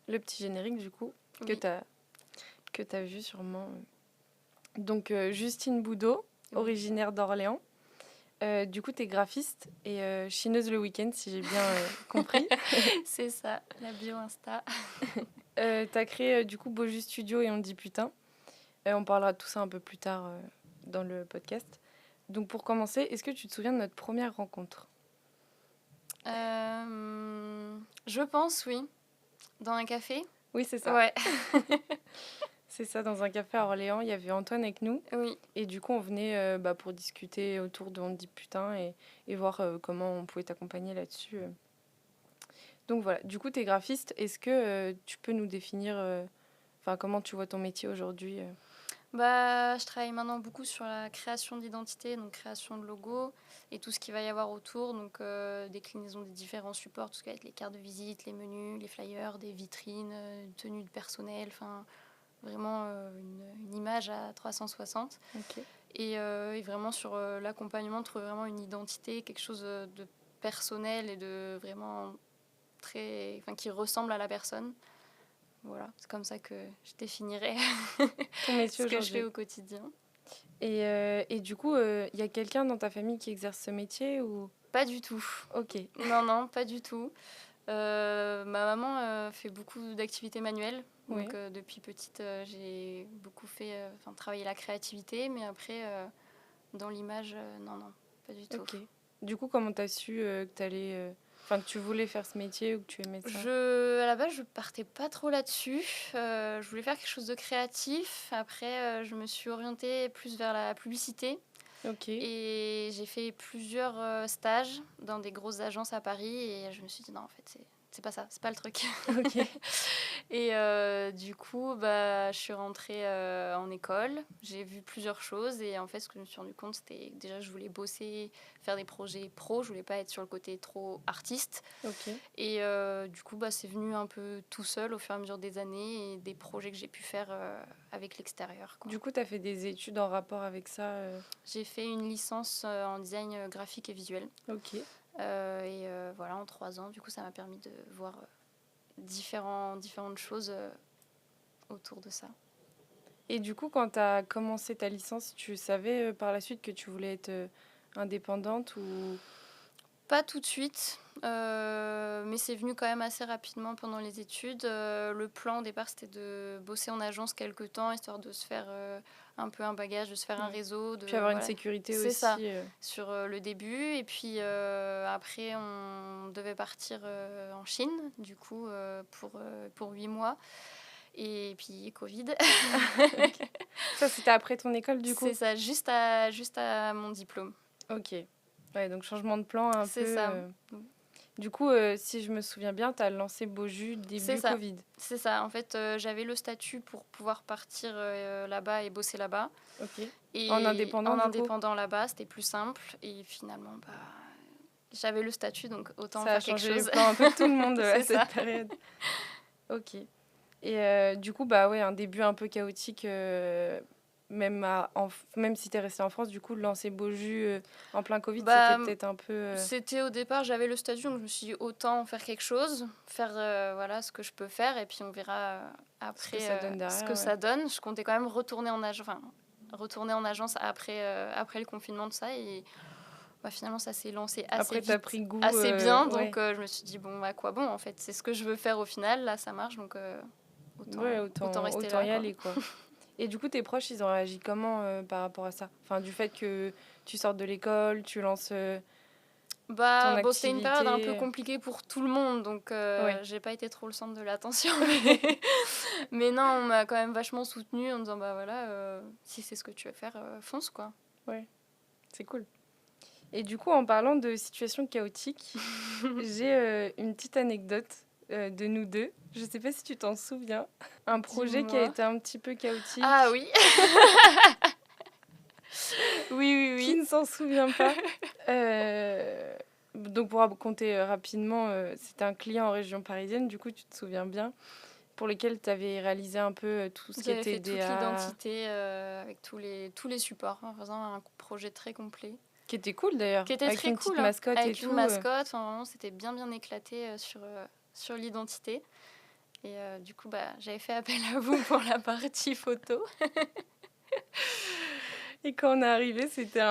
le petit générique du coup que Oui. t'as vu sûrement. Donc Justine Boudot, Oui. originaire d'Orléans. Du coup, t'es graphiste et chineuse le week-end, si j'ai bien compris. C'est ça, la bio Insta. T'as créé du coup Beaujus Studio et On dit putain. On parlera de tout ça un peu plus tard dans le podcast. Donc pour commencer, est-ce que tu te souviens de notre première rencontre? Je pense, oui. Dans un café. Oui, c'est ça. Ouais. C'est ça, dans un café à Orléans, il y avait Antoine avec nous. Oui. Et du coup, on venait pour discuter autour de On dit putain et voir comment on pouvait t'accompagner là-dessus. Donc voilà, du coup, tu es graphiste. Est-ce que tu peux nous définir comment tu vois ton métier aujourd'hui Je travaille maintenant beaucoup sur la création d'identité, donc création de logo et tout ce qu'il va y avoir autour, donc déclinaison des différents supports, tout ce qui va être les cartes de visite, les menus, les flyers, des vitrines, tenues de personnel, enfin vraiment une image à 360. Ok. Et vraiment sur l'accompagnement, trouver vraiment une identité, quelque chose de personnel et de vraiment qui ressemble à la personne. Voilà, c'est comme ça que je définirais Ton métier ce que je fais aujourd'hui. au quotidien. Et du coup, il y a quelqu'un dans ta famille qui exerce ce métier ou... Pas du tout. Ok. Non, pas du tout. Ma maman fait beaucoup d'activités manuelles. Oui. Donc depuis petite, j'ai beaucoup travailler la créativité. Mais après, dans l'image, non, pas du tout. Ok. Du coup, comment t'as su que que tu voulais faire ce métier ou que tu aimais ça? À la base, je partais pas trop là-dessus. Je voulais faire quelque chose de créatif. Après, je me suis orientée plus vers la publicité. Ok. Et j'ai fait plusieurs stages dans des grosses agences à Paris. Et je me suis dit, non, en fait, c'est pas ça, c'est pas le truc. Ok. Et du coup, je suis rentrée en école. J'ai vu plusieurs choses. Et en fait, ce que je me suis rendu compte, c'était que déjà, je voulais bosser, faire des projets pro. Je voulais pas être sur le côté trop artiste. Ok. Et du coup, c'est venu un peu tout seul au fur et à mesure des années et des projets que j'ai pu faire avec l'extérieur, quoi. Du coup, t'as fait des études en rapport avec ça J'ai fait une licence en design graphique et visuel. Ok. Voilà, en 3 ans, du coup, ça m'a permis de voir différentes choses autour de ça. Et du coup, quand tu as commencé ta licence, tu savais par la suite que tu voulais être indépendante ou... Pas tout de suite, mais c'est venu quand même assez rapidement pendant les études. Le plan au départ, c'était de bosser en agence quelques temps, histoire de se faire un peu un bagage, de se faire un réseau. Puis avoir une Voilà. sécurité C'est aussi. ça, sur le début. Et puis après, on devait partir en Chine, du coup, pour 8 mois. Et puis Covid. Ok. Ça, c'était après ton école, du coup? C'est ça, juste à mon diplôme. Ok. Ouais, donc changement de plan un C'est peu. ça. Du coup, si je me souviens bien, tu as lancé Beaujus C'est début ça. Covid. C'est ça. En fait, j'avais le statut pour pouvoir partir là-bas et bosser là-bas. Ok. Et En indépendant, en du coup? indépendant là-bas, c'était plus simple. Et finalement, j'avais le statut, donc autant Ça a faire quelque changé les chose. plans un peu de tout le monde à C'est cette ça. période. Ok. Et du coup, ouais, un début un peu chaotique, même si tu es resté en France, du coup, lancer Beaujus en plein Covid, c'était peut-être un peu... C'était au départ, j'avais le statut, donc je me suis dit autant faire quelque chose, faire voilà, ce que je peux faire, et puis on verra après Ce que ça donne derrière, ce que ouais. ça donne. Je comptais quand même retourner en agence après le confinement de ça, et finalement ça s'est lancé assez Après, t'as vite, pris goût, assez bien, ouais. donc je me suis dit bon, à quoi bon, en fait, c'est ce que je veux faire au final, là ça marche, donc Ouais, autant rester autant là, y quoi. aller, quoi. Et du coup, tes proches, ils ont réagi comment par rapport à ça? Enfin, du fait que tu sortes de l'école, tu lances ton C'était une période un peu activité. compliquée pour tout le monde, donc Ouais. j'ai pas été trop le centre de l'attention. Mais non, on m'a quand même vachement soutenue en disant voilà, si c'est ce que tu veux faire, fonce, quoi. Ouais, c'est cool. Et du coup, en parlant de situations chaotiques, j'ai une petite anecdote de nous deux. Je sais pas si tu t'en souviens. Un projet qui a Dis-moi. été un petit peu chaotique. Ah oui. Oui. Qui ne s'en souvient pas? Donc pour raconter rapidement, c'était un client en région parisienne, du coup tu te souviens bien, pour lequel tu avais réalisé un peu tout ce qui J'avais était fait toute DA, l'identité avec tous les supports, en faisant un projet très complet. qui était cool d'ailleurs, Qui était avec très une petite cool, hein. mascotte et Avec une tout. mascotte, vraiment, c'était bien éclaté sur l'identité. Et du coup, j'avais fait appel à vous pour la partie photo. Et quand on est arrivé, c'était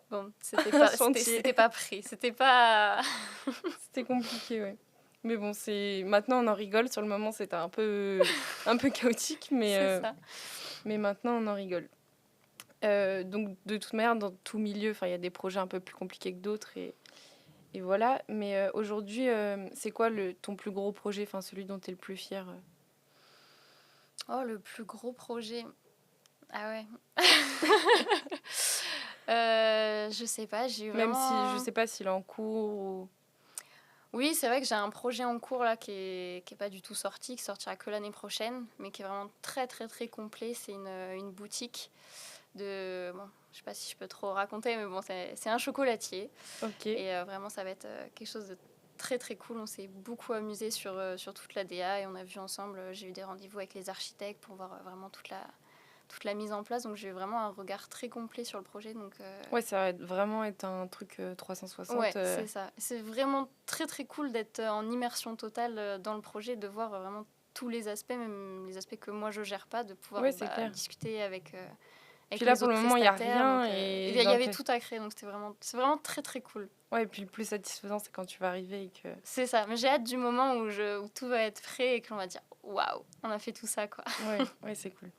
Bon, un chantier. c'était pas prêt. C'était pas... C'était compliqué, ouais. Mais bon, maintenant on en rigole. Sur le moment, c'était un peu chaotique, C'est ça. mais maintenant on en rigole. Donc de toute manière, dans tout milieu, enfin, il y a des projets un peu plus compliqués que d'autres et voilà. Mais aujourd'hui, c'est quoi ton plus gros projet, enfin celui dont tu es le plus fier Oh, le plus gros projet. Ah ouais. Je sais pas, j'ai Même si vraiment... je sais pas s'il est en cours ou... Oui, c'est vrai que j'ai un projet en cours là qui est pas du tout sorti, qui sortira que l'année prochaine, mais qui est vraiment très très très complet. C'est une boutique de... Bon, je sais pas si je peux trop raconter, mais bon, c'est un chocolatier. Ok. Et vraiment, ça va être quelque chose de très très cool. On s'est beaucoup amusé sur toute la DA et on a vu ensemble, j'ai eu des rendez-vous avec les architectes pour voir vraiment toute la mise en place. Donc j'ai eu vraiment un regard très complet sur le projet. Donc, Ouais, ça va vraiment être un truc 360. ouais, c'est ça. C'est vraiment très très cool d'être en immersion totale dans le projet, de voir vraiment tous les aspects, même les aspects que moi je gère pas, de pouvoir Ouais, c'est clair. discuter avec Puis là, les pour le autres moment, il n'y a prestataires. rien. Donc, Et il y avait tout à créer, donc c'est vraiment très très cool. Ouais, et puis le plus satisfaisant, c'est quand tu vas arriver et que... C'est ça, mais j'ai hâte du moment où tout va être prêt et que l'on va dire waouh, on a fait tout ça quoi. Ouais, c'est cool.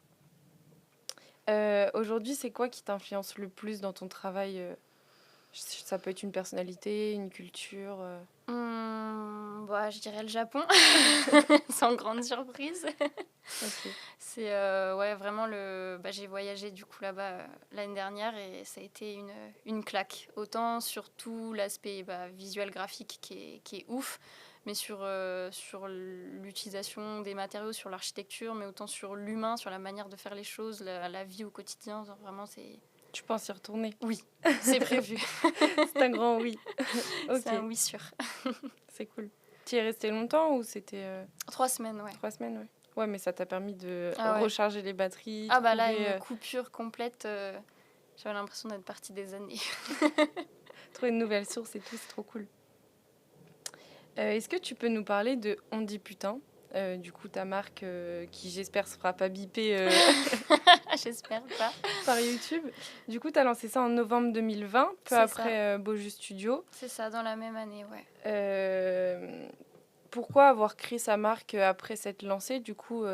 Aujourd'hui, c'est quoi qui t'influence le plus dans ton travail Ça peut être une personnalité, une culture. Je dirais le Japon, sans grande surprise. Ok. C'est ouais, vraiment j'ai voyagé du coup là-bas l'année dernière et ça a été une claque. Autant sur tout l'aspect visuel graphique qui est ouf, mais sur l'utilisation des matériaux, sur l'architecture, mais autant sur l'humain, sur la manière de faire les choses, la vie au quotidien. Genre, vraiment, c'est... Tu penses y retourner? Oui, c'est prévu. C'est un grand oui. C'est un Ok, oui sûr. c'est cool. Tu y es resté longtemps ou c'était 3 semaines, ouais. 3 semaines, ouais. Ouais, mais ça t'a permis de Ah ouais. recharger les batteries, Ah bah là, trouver, une coupure complète, j'avais l'impression d'être partie des années. trouver une nouvelle source et tout, c'est trop cool. Est-ce que tu peux nous parler de On dit putain du coup, ta marque qui, j'espère, se fera pas biper J'espère pas. par YouTube. Du coup, tu as lancé ça en novembre 2020, peu C'est après Beaujus Studio. C'est ça, dans la même année, ouais. Pourquoi avoir créé sa marque après s'être lancée, du coup,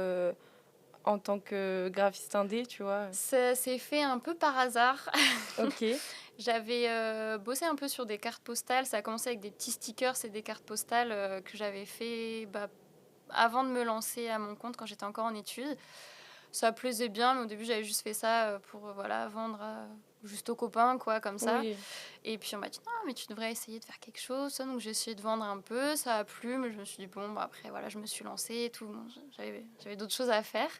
en tant que graphiste indé, tu vois? Ça s'est fait un peu par hasard. Ok, J'avais bossé un peu sur des cartes postales. Ça a commencé avec des petits stickers et des cartes postales que j'avais fait avant de me lancer à mon compte quand j'étais encore en études. Ça plaisait bien, mais au début, j'avais juste fait ça pour vendre juste aux copains, quoi, comme ça. oui. Et puis on m'a dit non, mais tu devrais essayer de faire quelque chose. Donc j'ai essayé de vendre un peu, ça a plu, mais je me suis dit bon, après voilà, je me suis lancée et tout. Bon, j'avais d'autres choses à faire.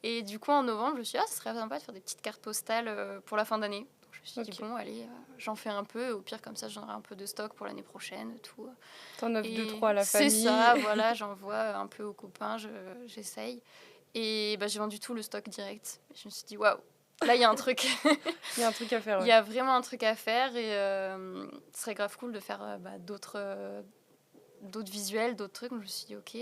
Et du coup, en novembre, je me suis dit, ça serait sympa de faire des petites cartes postales pour la fin d'année. Donc je me suis dit, bon, allez, j'en fais un peu. Et au pire, comme ça, j'en aurai un peu de stock pour l'année prochaine. Tout. T'en offres 2-3 à la C'est famille. ça, voilà, j'envoie un peu aux copains, j'essaye. Et j'ai vendu tout le stock direct. Et je me suis dit, waouh, là, il y a un truc. Il y a un truc à faire, Il ouais. y a vraiment un truc à faire. Et ce serait grave cool de faire d'autres visuels, d'autres trucs. Donc, je me suis dit, ok,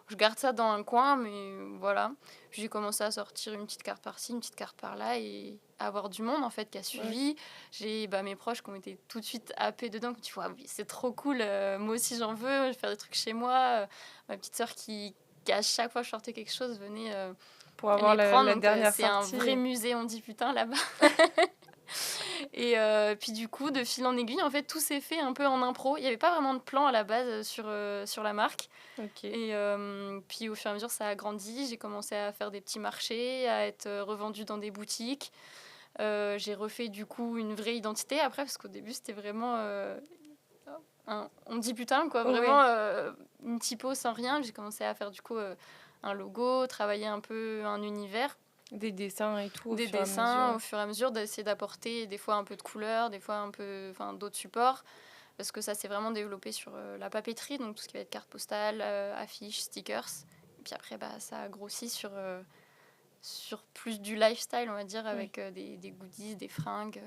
je garde ça dans un coin, mais voilà. Puis j'ai commencé à sortir une petite carte par-ci, une petite carte par-là et avoir du monde en fait qui a suivi. J'ai mes proches qui ont été tout de suite happés dedans, qui me disent oui, c'est trop cool, moi aussi j'en veux, je vais faire des trucs chez moi. Ma petite sœur qui à chaque fois que je sortais quelque chose venait pour avoir les prendre. la Donc, dernière c'est sortie. un vrai musée, on dit putain là-bas. Et puis du coup, de fil en aiguille, en fait, tout s'est fait un peu en impro. Il n'y avait pas vraiment de plan à la base sur la marque. Okay. Et puis au fur et à mesure, ça a grandi. J'ai commencé à faire des petits marchés, à être revendue dans des boutiques. J'ai refait du coup une vraie identité après, parce qu'au début, c'était vraiment... on me dit putain, quoi. Vraiment une typo sans rien. J'ai commencé à faire du coup un logo, travailler un peu un univers. Des dessins et tout Des dessins au fur et à mesure, d'essayer d'apporter des fois un peu de couleur, des fois un peu d'autres supports, parce que ça s'est vraiment développé sur la papeterie, donc tout ce qui va être carte postale, affiches, stickers. Et puis après, ça a grossi sur plus du lifestyle, on va dire, avec des goodies, des fringues.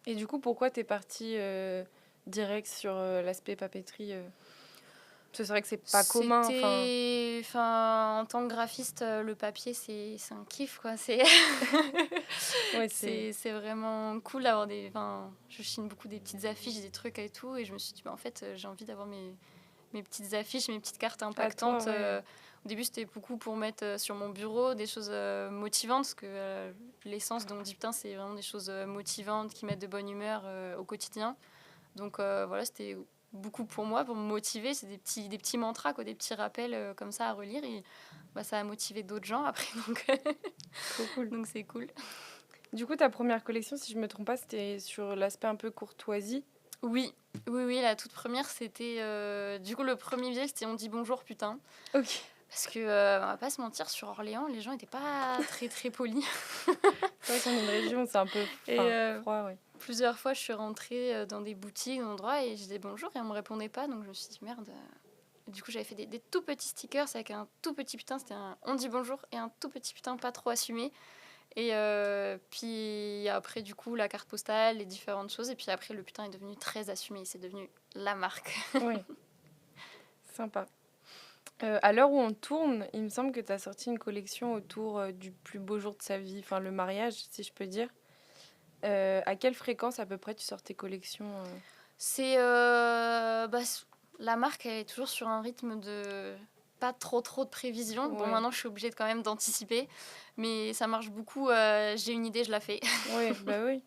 Et du coup, pourquoi t'es partie direct sur l'aspect papeterie C'est vrai que c'est pas commun. En tant que graphiste, le papier, c'est un kiff, quoi. Ouais, C'est vraiment cool d'avoir je chine beaucoup des petites affiches, des trucs et tout. Et je me suis dit, en fait, j'ai envie d'avoir mes petites affiches, mes petites cartes impactantes. Au début, c'était beaucoup pour mettre sur mon bureau des choses motivantes, parce que l'essence de mon Deep Tin, c'est vraiment des choses motivantes qui mettent de bonne humeur au quotidien. Donc voilà, c'était beaucoup pour moi, pour me motiver. C'est des petits mantras, quoi, des petits rappels comme ça à relire. Et ça a motivé d'autres gens après. Donc, trop cool. donc c'est cool. Du coup, ta première collection, si je me trompe pas, c'était sur l'aspect un peu courtoisie. Oui, la toute première, c'était... du coup, le premier visuel, c'était On dit bonjour, putain. Ok. Parce que, on va pas se mentir, sur Orléans, les gens étaient pas très, très polis. C'est vrai qu'on est une région, c'est un peu froid, ouais. Plusieurs fois, je suis rentrée dans des boutiques, dans des endroits, et je disais bonjour, et on me répondait pas. Donc, je me suis dit, merde. Du coup, j'avais fait des tout petits stickers avec un tout petit putain. C'était un On dit bonjour et un tout petit putain pas trop assumé. Et puis après, du coup, la carte postale, les différentes choses. Et puis après, le putain est devenu très assumé. C'est devenu la marque. Oui. Sympa. À l'heure où on tourne, il me semble que tu as sorti une collection autour du plus beau jour de sa vie, enfin le mariage, si je peux dire. À quelle fréquence à peu près tu sors tes collections C'est... la marque, elle est toujours sur un rythme de pas trop de prévisions. Ouais. Bon, maintenant, je suis obligée quand même d'anticiper. Mais ça marche beaucoup. J'ai une idée, je la fais. Oui, bah oui.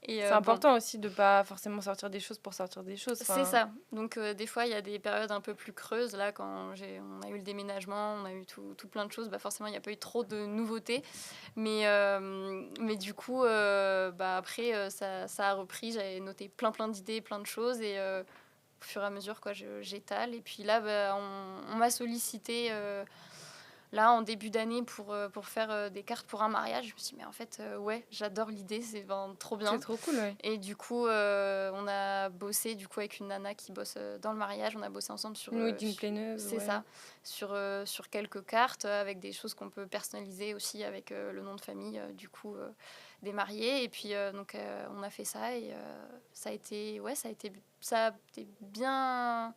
Et, c'est important aussi de pas forcément sortir des choses pour sortir des choses. C'est ça. Donc des fois, il y a des périodes un peu plus creuses. Là, quand on a eu le déménagement, on a eu tout plein de choses, forcément, il n'y a pas eu trop de nouveautés. Mais du coup, après, ça a repris. J'avais noté plein d'idées, plein de choses. Et au fur et à mesure, quoi, j'étale. Et puis là, on m'a sollicité... là, en début d'année, pour faire des cartes pour un mariage, je me suis dit, mais en fait, ouais, j'adore l'idée, c'est trop bien. C'est trop cool, ouais. Et du coup, on a bossé avec une nana qui bosse dans le mariage. On a bossé ensemble sur... Une plaineuse, c'est ça. Sur quelques cartes, avec des choses qu'on peut personnaliser aussi avec le nom de famille, des mariés. Et puis, on a fait ça et ça a été bien...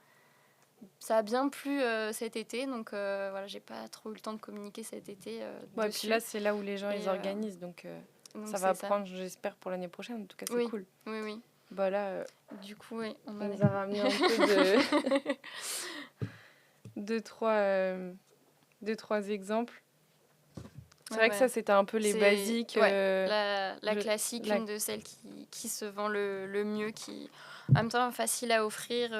Ça a bien plu cet été, donc voilà, j'ai pas trop eu le temps de communiquer cet été et dessus. puis là, c'est là où les gens ils organisent, donc ça va prendre, j'espère, pour l'année prochaine. En tout cas, c'est cool. Oui. Bah là, du coup, oui, on nous a ramené un peu de... deux, trois exemples. C'est vrai que ça, c'était un peu les basiques. La classique, une de celles qui se vend le mieux, qui en même temps facile à offrir,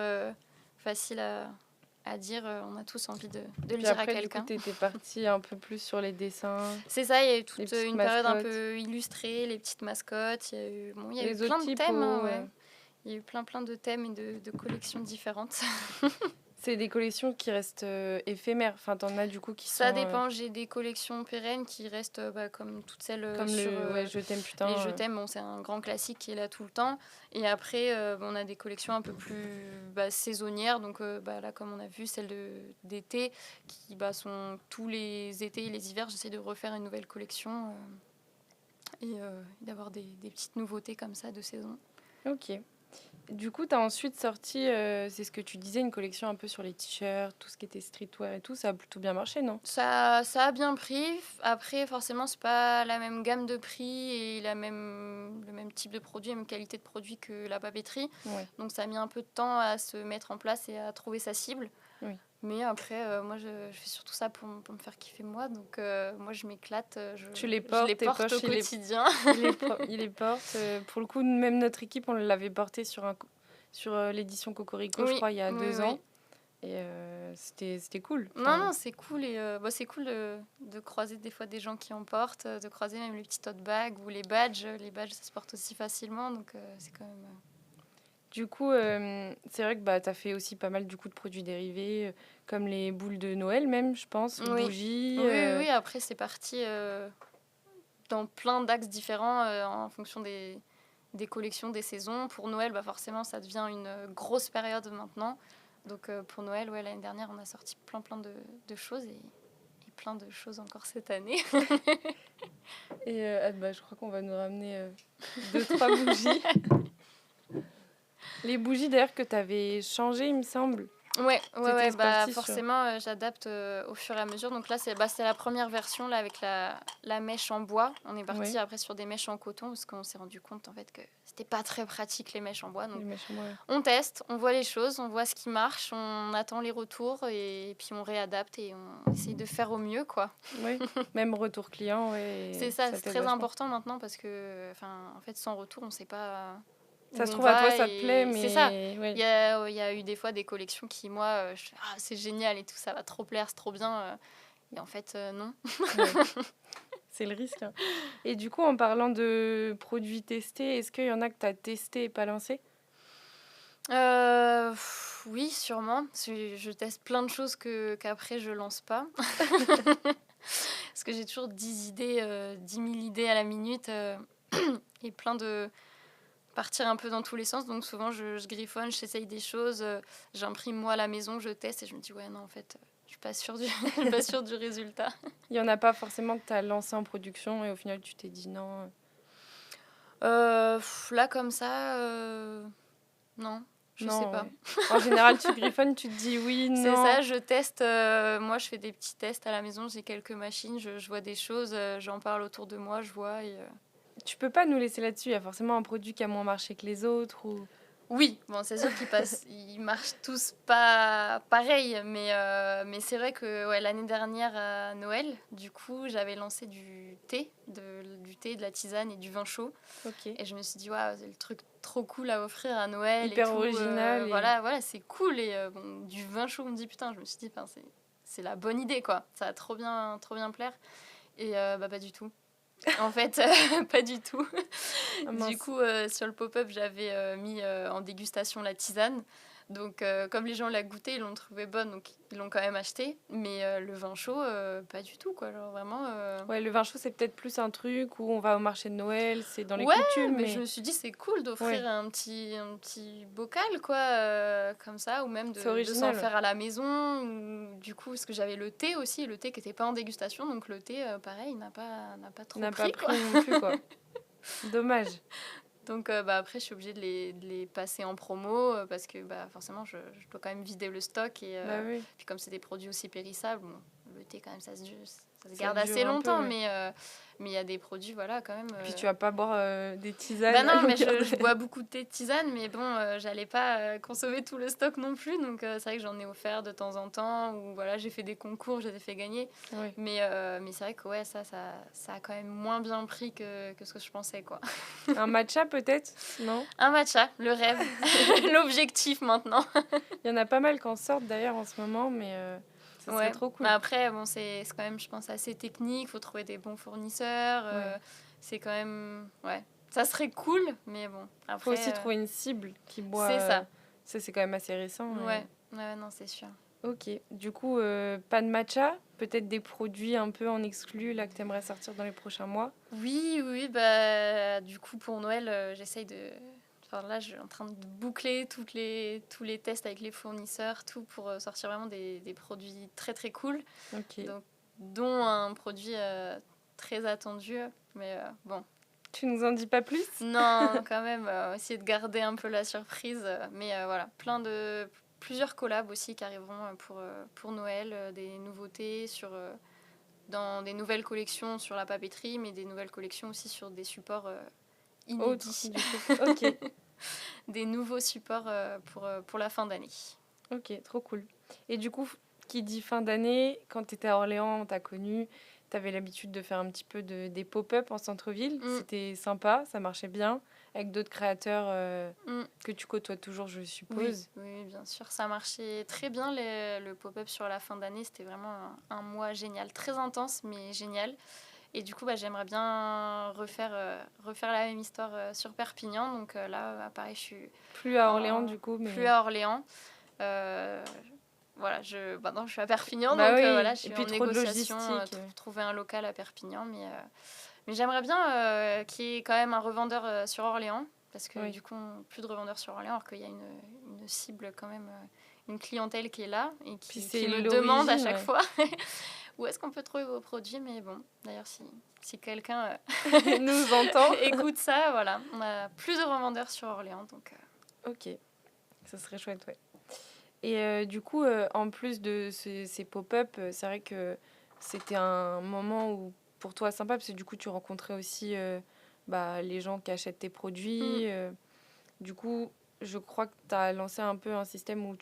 facile à dire. On a tous envie de le dire après, à quelqu'un. Du coup, t'étais partie un peu plus sur les dessins. C'est ça, il y a eu toute une période un peu illustrée, les petites mascottes. Il y a eu, plein de thèmes. Il y a eu plein de thèmes et de collections différentes. C'est des collections qui restent éphémères. Enfin, t'en as du coup qui ça dépend. J'ai des collections pérennes qui restent comme toutes celles comme sur Je t'aime putain. Les Je t'aime, c'est un grand classique qui est là tout le temps. Et après, on a des collections un peu plus saisonnières. Donc là, comme on a vu, celles d'été qui sont tous les étés et les hivers. J'essaie de refaire une nouvelle collection et d'avoir des petites nouveautés comme ça de saison. Ok. Du coup, tu as ensuite sorti, c'est ce que tu disais, une collection un peu sur les t-shirts, tout ce qui était streetwear et tout. Ça a plutôt bien marché, non ? Ça a bien pris. Après, forcément, c'est pas la même gamme de prix et le même type de produit, la même qualité de produit que la papeterie. Ouais. Donc, ça a mis un peu de temps à se mettre en place et à trouver sa cible. Oui. Mais après, moi, je fais surtout ça pour me faire kiffer moi. Donc, moi, je m'éclate. Tu les portes, au quotidien. Il les porte. Pour le coup, même notre équipe, on l'avait porté sur l'édition Cocorico, je crois, il y a 2 ans. Et c'était cool. Non, c'est cool. Et c'est cool de croiser des fois des gens qui en portent, de croiser même les petits tote bags ou les badges. Les badges, ça se porte aussi facilement. Donc, c'est quand même... Du coup, c'est vrai que tu as fait aussi pas mal de produits dérivés, comme les boules de Noël même, je pense, les bougies. Oui, après c'est parti dans plein d'axes différents en fonction des collections, des saisons. Pour Noël, forcément, ça devient une grosse période maintenant. Donc pour Noël, l'année dernière, on a sorti plein de choses et plein de choses encore cette année. Et je crois qu'on va nous ramener 2-3 bougies. Les bougies d'ailleurs que tu avais changées, il me semble. Ouais, T'étais bah partie sur... forcément, j'adapte au fur et à mesure. Donc là, c'est la première version là, avec la mèche en bois. On est parti Ouais, après sur des mèches en coton parce qu'on s'est rendu compte en fait que c'était pas très pratique les mèches en bois. les Donc mèches en bois. Ouais. on teste, on voit les choses, on voit ce qui marche, on attend les retours et puis on réadapte et on essaye de faire au mieux, quoi. Ouais. Même retour client, C'est ouais, ça, ça c'est t'aide très vachement. important maintenant parce que, enfin, en fait, sans retour, on sait pas où Ça se on trouve, à toi, va ça te plaît, et c'est ça. mais... Il Ouais, y a eu des fois des collections qui, moi, je fais, ah, c'est génial et tout, ça va trop plaire, c'est trop bien. Et en fait, non. ouais. C'est le risque, hein. Et du coup, en parlant de produits testés, est-ce qu'il y en a que tu as testé et pas lancé? Oui, sûrement. Parce que je teste plein de choses qu'après je lance pas. Parce que j'ai toujours 10 idées, 10 000 idées à la minute et plein de partir un peu dans tous les sens. Donc souvent, je griffonne, j'essaye des choses, j'imprime moi à la maison, je teste et je me dis, ouais, non, en fait, je suis pas sûre je suis pas sûre du résultat. Il y en a pas forcément que tu as lancé en production et au final, tu t'es dit non. Là, comme ça, non, je sais Non, pas. ouais. En général, tu griffonnes, tu te dis oui, C'est non. ça, je teste. Moi, je fais des petits tests à la maison. J'ai quelques machines, je vois des choses, j'en parle autour de moi, je vois. Tu peux pas nous laisser là-dessus. Il y a forcément un produit qui a moins marché que les autres. Ou... Oui, bon, c'est sûr ils marchent tous pas pareil, mais c'est vrai que ouais, l'année dernière à Noël, du coup, j'avais lancé du thé, du thé, de la tisane et du vin chaud. Ok. Et je me suis dit, waouh, c'est le truc trop cool à offrir à Noël et Hyper tout. original. Et... Voilà, c'est cool. Et bon, du vin chaud, on me dit, putain, je me suis dit, c'est la bonne idée, quoi. Ça va trop bien plaire. Et bah, pas du tout. En fait, pas du tout. Ah, Du mince. coup, sur le pop-up, j'avais mis en dégustation la tisane. Donc, comme les gens l'ont goûté, ils l'ont trouvé bonne, donc ils l'ont quand même acheté. Mais le vin chaud, pas du tout, quoi. Genre vraiment. Ouais, le vin chaud, c'est peut-être plus un truc où on va au marché de Noël, c'est dans les Ouais, coutumes, mais je mais... me suis dit, c'est cool Ouais, d'offrir un petit bocal, quoi, comme ça, ou même c'est de s'en original. Ouais. faire à la maison. Ou, du coup, parce que j'avais le thé aussi, le thé qui n'était pas en dégustation, donc le thé, pareil, n'a pas On trop n'a pas pris, quoi. pris non plus, quoi. Dommage. Donc bah, après, je suis obligée de les passer en promo parce que bah, forcément, je dois quand même vider le stock. Et Bah oui, puis comme c'est des produits aussi périssables, bon, le thé, quand même, ça se ça garde dure assez un peu, longtemps. ouais. Mais il y a des produits, voilà, quand même. Puis tu vas pas boire des Bah tisanes à non, mais longueur je de... bois beaucoup de thé de tisane, mais bon, j'allais pas consommer tout le stock non plus. Donc c'est vrai que j'en ai offert de temps en temps. Ou voilà, j'ai fait des concours, je les ai fait gagner. Ouais. Mais c'est vrai que ouais, ça a quand même moins bien pris que ce que je pensais, quoi. Un matcha, peut-être? Non? Un matcha, le rêve, l'objectif maintenant. Il y en a pas mal qui en sortent d'ailleurs en ce moment, mais ça serait Ouais. trop cool. Mais après, bon, c'est quand même, je pense, assez technique. Faut trouver des bons fournisseurs. Ouais. C'est quand même, ouais. Ça serait cool, mais bon. Faut Après, aussi trouver une cible qui boit. c'est ça. Ça, c'est quand même assez récent. Ouais. Ouais, non, c'est sûr. Ok. Du coup, pas de matcha, peut-être des produits un peu en exclu là que t'aimerais sortir dans les prochains mois. Oui, bah, du coup, pour Noël, j'essaye de. Enfin, là, je suis en train de boucler tous les tests avec les fournisseurs, tout pour sortir vraiment des produits très très cool. Ok. Donc, dont un produit très attendu. Mais bon, Tu nous en dis pas plus? non, quand même, essayer de garder un peu la surprise. Mais voilà, plusieurs collabs aussi qui arriveront pour Noël, des nouveautés dans des nouvelles collections sur la papeterie, mais des nouvelles collections aussi sur des supports Autre, inédits. du coup. Ok. Des nouveaux supports pour la fin d'année. Ok, trop cool. Et du coup, qui dit fin d'année, quand t'étais à Orléans, on t'a connu, t'avais l'habitude de faire un petit peu des pop-up en centre-ville. Mm, C'était sympa, ça marchait bien, avec d'autres créateurs mm. que tu côtoies toujours, je Oui, suppose. oui, bien sûr. Ça marchait très bien le pop-up sur la fin d'année. C'était vraiment un mois génial, très intense, mais génial. Et du coup, bah, j'aimerais bien refaire la même histoire sur Perpignan. Donc là, bah, pareil, je suis Plus à Orléans, du coup, plus mais... à Orléans. Voilà, maintenant je suis à Perpignan, Bah donc voilà, oui, je et suis puis en trop de négociation logistique. pour trouver un local à Perpignan. Mais j'aimerais bien qu'il y ait quand même un revendeur sur Orléans, parce que Oui. du coup, plus de revendeurs sur Orléans, alors qu'il y a une cible quand même, une clientèle qui est là et Puis qui c'est me demande à l'origine, chaque ouais. fois où est-ce qu'on peut trouver vos produits. Mais bon, d'ailleurs, si quelqu'un Nous entend. écoute ça, voilà, on a plus de revendeurs sur Orléans, donc... Ok, ça serait chouette, ouais. Et du coup, en plus de ces pop-up, c'est vrai que c'était un moment où, pour toi sympa, parce que du coup, tu rencontrais aussi bah, les gens qui achètent tes Mm. produits. Du coup, je crois que tu as lancé un peu un système où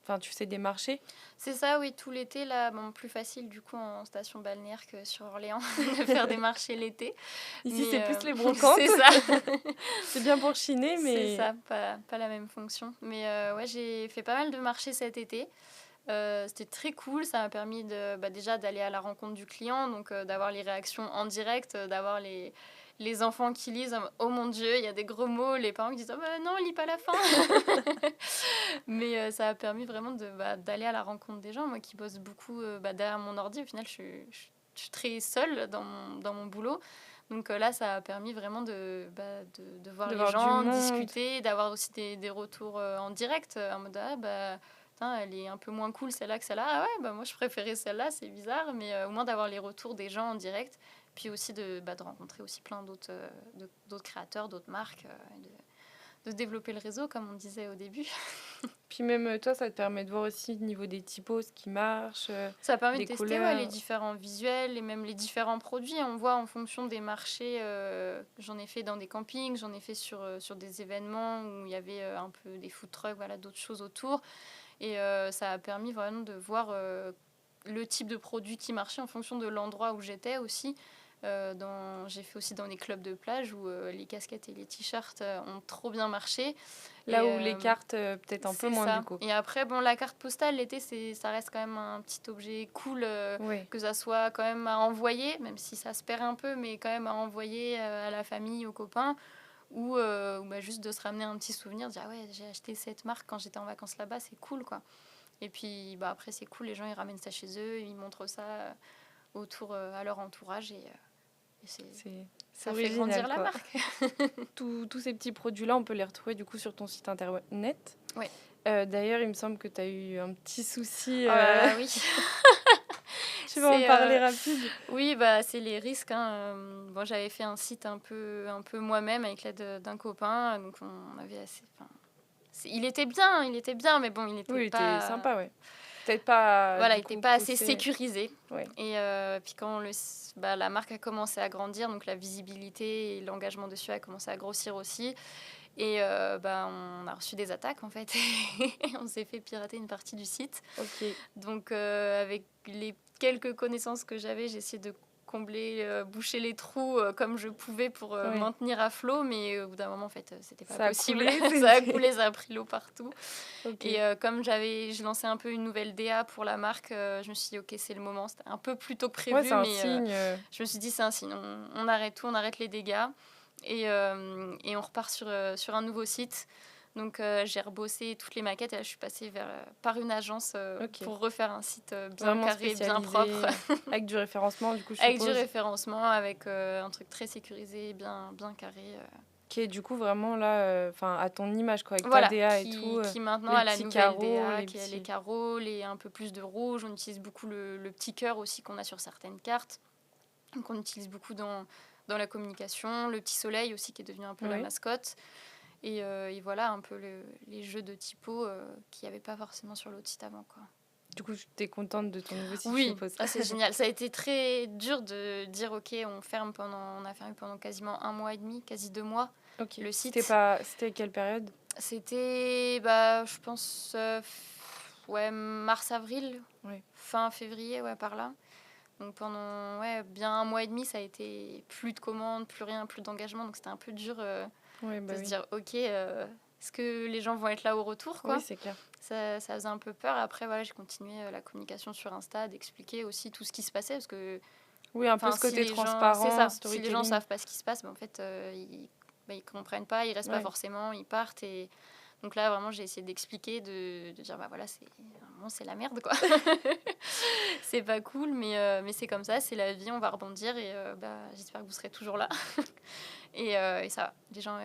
enfin, tu fais des marchés. C'est ça, oui, tout l'été, là, bon, plus facile du coup en station balnéaire que sur Orléans de faire des marchés l'été. Ici, Mais c'est plus les brocantes. c'est ça, C'est bien pour chiner, c'est mais ça, pas la même fonction. Mais ouais, j'ai fait pas mal de marchés cet été. C'était très cool, ça m'a permis déjà d'aller à la rencontre du client, donc d'avoir les réactions en direct, d'avoir les enfants qui lisent oh mon Dieu, il y a des gros mots, les parents qui disent oh, bah, non, lis pas la fin. Mais ça a permis vraiment d'aller à la rencontre des gens. Moi qui bosse beaucoup derrière mon ordi, au final, je suis très seule dans mon boulot. Donc là, ça a permis vraiment de voir de les voir du gens, monde. discuter, d'avoir aussi des retours en direct, en mode ah bah putain, elle est un peu moins cool celle-là que celle-là. Ah ouais, bah moi je préférais celle-là, c'est bizarre, mais au moins d'avoir les retours des gens en direct, puis aussi de rencontrer aussi plein d'autres créateurs, d'autres marques, de développer le réseau comme on disait au début. Puis même toi, ça te permet de voir aussi au niveau des typos ce qui marche, Ça permet de des tester les couleurs. différents visuels et même les différents produits. On voit en fonction des marchés. J'en ai fait dans des campings, j'en ai fait sur des événements où il y avait un peu des food trucks, voilà, d'autres choses autour. Et ça a permis vraiment de voir le type de produit qui marchait en fonction de l'endroit où j'étais aussi. J'ai fait aussi dans les clubs de plage où les casquettes et les t-shirts ont trop bien marché. Là Et où les cartes, peut-être un peu c'est moins du ça. coup. Et après, bon, la carte postale, l'été, ça reste quand même un petit objet cool, Oui. que ça soit quand même à envoyer, même si ça se perd un peu, mais quand même à envoyer à la famille, aux copains, ou juste de se ramener un petit souvenir, dire ah ouais, j'ai acheté cette marque quand j'étais en vacances là-bas, c'est cool quoi. Et puis après, c'est cool, les gens ils ramènent ça chez eux, ils montrent ça autour à leur entourage et C'est ça fait grandir original la quoi. marque. Tous ces petits produits-là, on peut les retrouver du coup sur ton site internet. Oui. D'ailleurs, il me semble que tu as eu un petit souci. Oh là là, oui. Tu vas en C'est parler rapide. oui, c'est les risques. Hein. Bon, j'avais fait un site un peu moi-même avec l'aide d'un copain, donc on avait assez. Enfin, il était bien, mais bon, il n'était Oui, il était pas. sympa, ouais. Peut-être pas Voilà, il du n'était coup pas assez poussé. sécurisé. Ouais. Et puis quand la marque a commencé à grandir, donc la visibilité et l'engagement dessus a commencé à grossir aussi. Et on a reçu des attaques en fait. On s'est fait pirater une partie du site. Ok. Donc avec les quelques connaissances que j'avais, j'ai essayé de combler, boucher les trous comme je pouvais pour Ouais. maintenir à flot, mais au bout d'un moment, en fait, c'était pas Ça a possible. coulé, Ça a coulé, ça a pris l'eau partout. Ok. Et comme j'ai lancé un peu une nouvelle DA pour la marque, je me suis dit, ok, c'est le moment. C'était un peu plus tôt que Ouais, prévu, c'est un mais signe. je me suis dit, c'est un signe. On arrête tout, on arrête les dégâts. Et on repart sur un nouveau site. Donc j'ai rebossé toutes les maquettes et là je suis passée par une agence Ok. pour refaire un site bien Vraiment carré, bien spécialisé, propre, avec du référencement, du coup, je avec du suppose. référencement, avec un truc très sécurisé, bien carré. Qui est du coup vraiment là, enfin à ton image, quoi, avec ta Voilà, DA et tout. qui maintenant Les a la petits nouvelle carreaux, DA, les qui a les petits. carreaux, un peu plus de rouge. On utilise beaucoup le petit cœur aussi qu'on a sur certaines cartes. Donc on utilise beaucoup dans la communication. Le petit soleil aussi qui est devenu un peu la Oui. mascotte. Et voilà un peu les jeux de typo qu'il n'y avait pas forcément sur l'autre site avant, quoi. Du coup, tu es contente de ton nouveau site, je Oui, suppose. c'est génial. Ça a été très dur de dire ok, on a fermé pendant quasiment 1 mois et demi, quasi 2 mois, Ok. le site. C'était quelle période? C'était, je pense, ouais, mars-avril, Oui. fin février, ouais, par là. Donc pendant bien 1 mois et demi, ça a été plus de commandes, plus rien, plus d'engagement. Donc c'était un peu dur Ouais, de se oui. dire ok, est-ce que les gens vont être là au retour, quoi. Oui, c'est clair. Ça faisait un peu peur. Après, voilà, j'ai continué la communication sur Insta, d'expliquer aussi tout ce qui se passait. Parce que, Oui, un peu ce si côté les gens, c'est ça, transparent, si les gens storytelling. savent pas ce qui se passe, en fait, ils comprennent pas, ils restent pas Ouais. forcément, ils partent. Et donc là, vraiment, j'ai essayé d'expliquer, de dire, voilà, c'est la merde, quoi. C'est pas cool, mais c'est comme ça, c'est la vie, on va rebondir. Et j'espère que vous serez toujours là. Et ça va. Les gens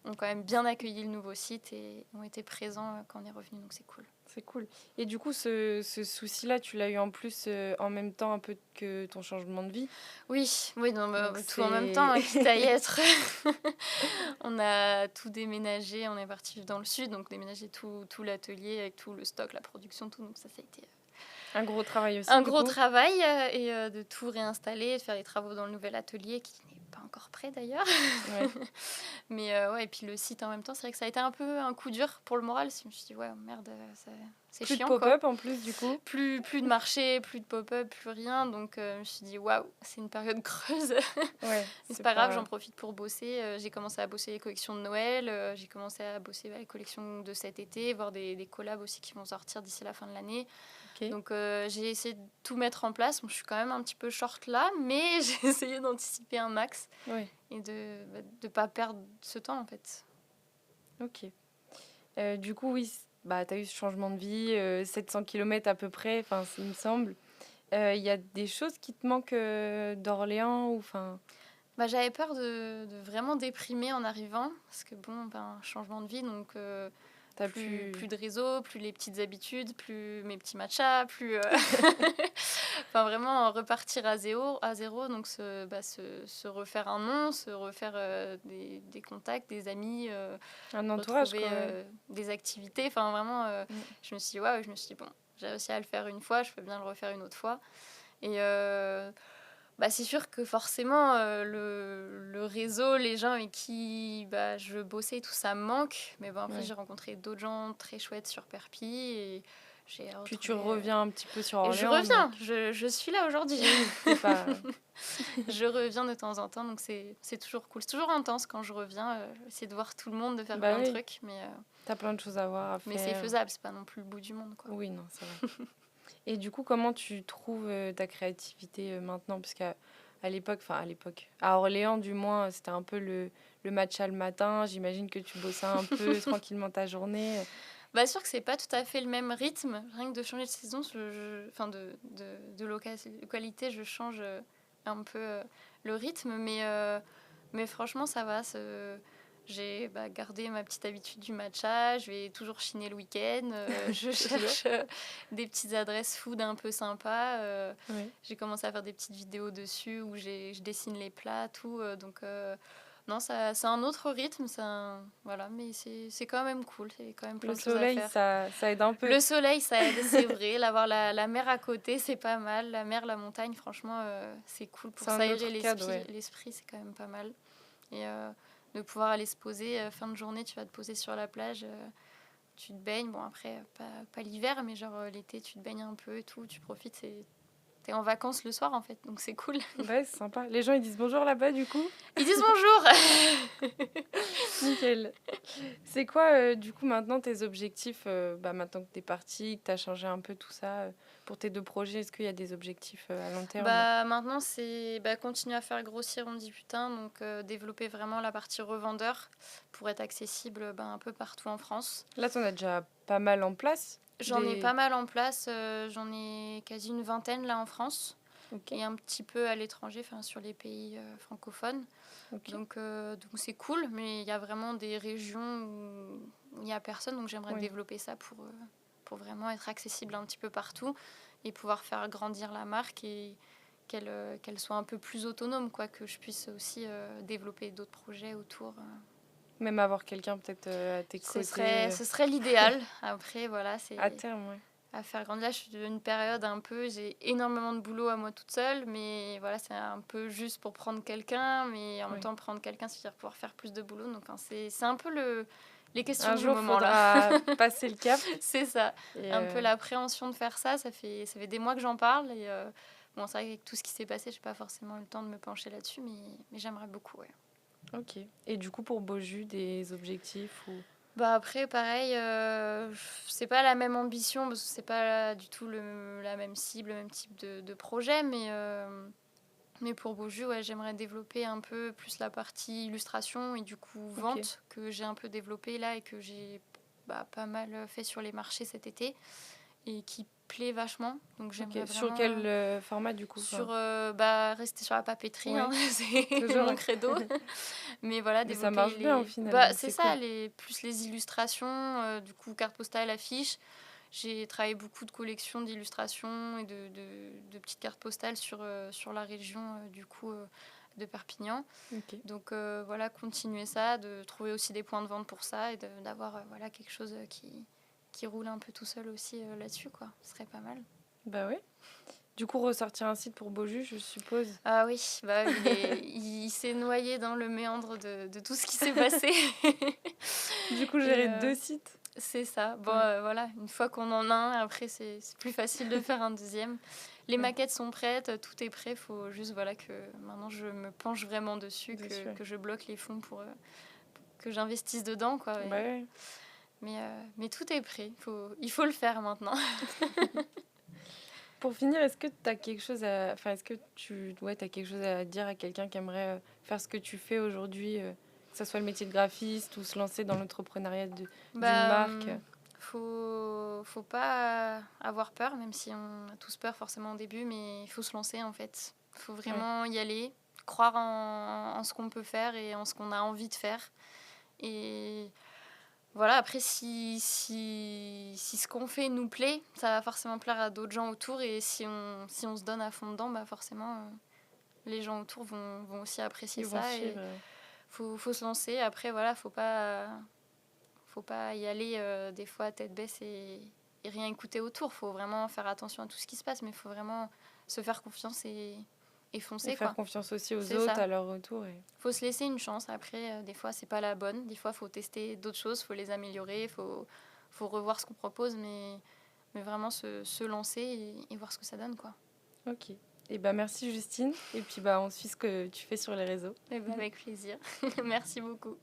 ont quand même bien accueilli le nouveau site et ont été présents quand on est revenu, donc c'est cool. c'est cool. Et du coup, ce souci-là, tu l'as eu en plus en même temps un peu que ton changement de vie. Oui, oui, non, Donc tout en même temps, c'est... hein, quitte à y être. On a tout déménagé, on est parti vivre dans le sud, donc déménager tout l'atelier avec tout le stock, la production, tout. Donc ça a été un gros travail aussi, un du gros coup. travail et de tout réinstaller, de faire les travaux dans le nouvel atelier qui n'est pas encore prêt d'ailleurs. Ouais. Mais ouais, et puis le site en même temps, c'est vrai que ça a été un peu un coup dur pour le moral. Je me suis dit, ouais, merde, c'est Plus de chiant quoi. pop-up en plus, du coup. Plus de marché, plus de pop-up, plus rien. Donc je me suis dit, waouh, c'est une période creuse. Ouais, Mais c'est c'est pas grave, pas... j'en profite pour bosser. J'ai commencé à bosser les collections de Noël, j'ai commencé à bosser les collections de cet été, voir des collabs aussi qui vont sortir d'ici la fin de l'année. Ok. Donc j'ai essayé de tout mettre en place. Bon, je suis quand même un petit peu short là, mais j'ai essayé d'anticiper un max Ouais, et de pas perdre ce temps en fait. ok. Du coup, oui, bah, tu as eu ce changement de vie, 700 km à peu près, enfin, il me semble. Il y a des choses qui te manquent d'Orléans ou enfin... Bah, j'avais peur de vraiment déprimer en arrivant, parce que bon, ben, changement de vie, donc T'as plus, pu... plus de réseau, plus les petites habitudes, plus mes petits matchas, plus... enfin, vraiment repartir à zéro donc se refaire un nom, se refaire des contacts, des amis, Un entourage, retrouver quoi, ouais. des activités. Enfin, vraiment, Mm. je me suis dit, waouh, je me suis dit, bon, j'ai réussi à le faire une fois, je peux bien le refaire une autre fois. Et bah, c'est sûr que forcément, le réseau, les gens avec qui bah, je bossais, tout ça me manque. Mais bon, après, Ouais. j'ai rencontré d'autres gens très chouettes sur Perpi et j'ai Puis tu retrouvé... reviens un petit peu sur Et je Orléans, reviens, donc... je suis là aujourd'hui. Oui, t'es pas... Je reviens de temps en temps, donc c'est toujours cool. C'est toujours intense quand je reviens, essayer de voir tout le monde, de faire Bah plein de oui, trucs. t'as plein de choses à voir, à Mais c'est faire. faisable, c'est pas non plus le bout du monde, quoi. Oui, non, c'est vrai. Et du coup, comment tu trouves ta créativité maintenant? Parce qu'à l'époque, enfin à l'époque, à Orléans du moins, c'était un peu le matcha le matin. J'imagine que tu bossais un peu tranquillement ta journée. Bah, sûr que c'est pas tout à fait le même rythme. Rien que de changer de saison, enfin de localité, je change un peu le rythme. Mais franchement, ça va. J'ai bah, gardé ma petite habitude du matcha. Je vais toujours chiner le week-end. Je C'est bien. cherche des petites adresses food un peu sympas. Ouais. J'ai commencé à faire des petites vidéos dessus où je dessine les plats, tout. Donc, non, c'est un autre rythme. Voilà, mais c'est quand même cool. C'est quand même plein Le de choses à soleil, faire. ça aide un peu. Le soleil, ça aide, c'est vrai. L'avoir la mer à côté, c'est pas mal. La mer, la montagne, franchement, c'est cool pour C'est un autre s'aérer cadre, ouais. l'esprit, c'est quand même pas mal. Et de pouvoir aller se poser, fin de journée, tu vas te poser sur la plage, tu te baignes. Bon, après, pas l'hiver, mais genre l'été, tu te baignes un peu et tout, tu profites. T'es en vacances le soir, en fait, donc c'est cool. Ouais, c'est sympa. Les gens, ils disent bonjour là-bas, du coup. Ils disent bonjour. Nickel. C'est quoi, du coup, maintenant tes objectifs, bah, maintenant que t'es parti, que t'as changé un peu tout ça, pour tes deux projets, est-ce qu'il y a des objectifs à long terme? Bah, maintenant, c'est continuer à faire grossir On dit putain, donc développer vraiment la partie revendeur pour être accessible un peu partout en France. Là, t'en as déjà pas mal en place. J'en ai pas mal en place, j'en ai quasi une vingtaine là en France Ok, et un petit peu à l'étranger, enfin sur les pays francophones. ok. Donc c'est cool, mais il y a vraiment des régions où il n'y a personne, donc j'aimerais Oui. développer ça pour vraiment être accessible un petit peu partout et pouvoir faire grandir la marque et qu'elle soit un peu plus autonome, quoi, que je puisse aussi développer d'autres projets autour. Même avoir quelqu'un peut-être à tes côtés Ce serait l'idéal. Après, voilà, c'est à terme, ouais. à faire grandir. Là, je suis dans une période un peu, j'ai énormément de boulot à moi toute seule, mais voilà, c'est un peu juste pour prendre quelqu'un, mais en même Oui. temps, prendre quelqu'un, c'est-à-dire pouvoir faire plus de boulot. Donc, enfin, c'est un peu les questions Un du jour, moment, là. faudra passer le cap. C'est ça. Et, Un peu l'appréhension de faire ça. Ça fait des mois que j'en parle. Et bon, c'est vrai qu'avec tout ce qui s'est passé, j'ai pas forcément eu le temps de me pencher là-dessus, mais j'aimerais beaucoup, ouais. ok. Et du coup, pour Beaujus, des objectifs ou... Bah après, pareil, c'est pas la même ambition, parce que c'est pas du tout la même cible, le même type de projet, mais pour Beaujus, ouais, j'aimerais développer un peu plus la partie illustration et du coup Ok. vente que j'ai un peu développé là et que j'ai pas mal fait sur les marchés cet été et qui plaît vachement. Donc j'aimerais Ok. Sur vraiment quel format, du coup? sur Enfin, rester sur la papeterie, ouais. hein, c'est Toujours, mon ouais. credo. Mais voilà, Mais ça développer marche bien au final, bah donc c'est c'est ça, cool. plus les illustrations, du coup carte postale, affiche. J'ai travaillé beaucoup de collections d'illustrations et de petites cartes postales sur la région du coup de Perpignan. Ok. Donc voilà, continuer ça, de trouver aussi des points de vente pour ça et d'avoir voilà, quelque chose qui roule un peu tout seul aussi là-dessus, quoi. Ce serait pas mal. Bah oui. Du coup, ressortir un site pour Beaujus, je suppose. Ah oui, bah, il s'est noyé dans le méandre de tout ce qui s'est passé. Du coup, Et, gérer 2 sites. c'est ça. Bon, Ouais. voilà, une fois qu'on en a un, après, c'est plus facile de faire un deuxième. Les Ouais. maquettes sont prêtes, tout est prêt. Il faut juste voilà, que maintenant je me penche vraiment dessus, Ouais. que je bloque les fonds pour que j'investisse dedans, quoi. Bah ouais. Mais tout est prêt. Il faut le faire maintenant. Pour finir, est-ce que tu as quelque chose à... Enfin, est-ce que t'as quelque chose à dire à quelqu'un qui aimerait faire ce que tu fais aujourd'hui, que ce soit le métier de graphiste ou se lancer dans l'entrepreneuriat d'une marque? Faut pas avoir peur, même si on a tous peur forcément au début, mais il faut se lancer en fait. Il faut vraiment y aller, croire en ce qu'on peut faire et en ce qu'on a envie de faire. Et voilà, après, si ce qu'on fait nous plaît, ça va forcément plaire à d'autres gens autour. Et si on se donne à fond dedans, bah forcément, les gens autour vont aussi apprécier Ils vont ça. suivre. Et faut se lancer. Après, voilà, faut pas y aller des fois tête baisse et rien écouter autour. Faut vraiment faire attention à tout ce qui se passe, mais il faut vraiment se faire confiance et foncer, Et faire quoi. confiance aussi aux C'est autres ça. à leur retour. Faut se laisser une chance. Après, des fois, c'est pas la bonne. Des fois, faut tester d'autres choses, faut les améliorer, faut revoir ce qu'on propose, mais vraiment se lancer et voir ce que ça donne, quoi. Ok. Et bah merci Justine. Et puis bah on suit ce que tu fais sur les réseaux. Et ben, avec plaisir. Merci beaucoup.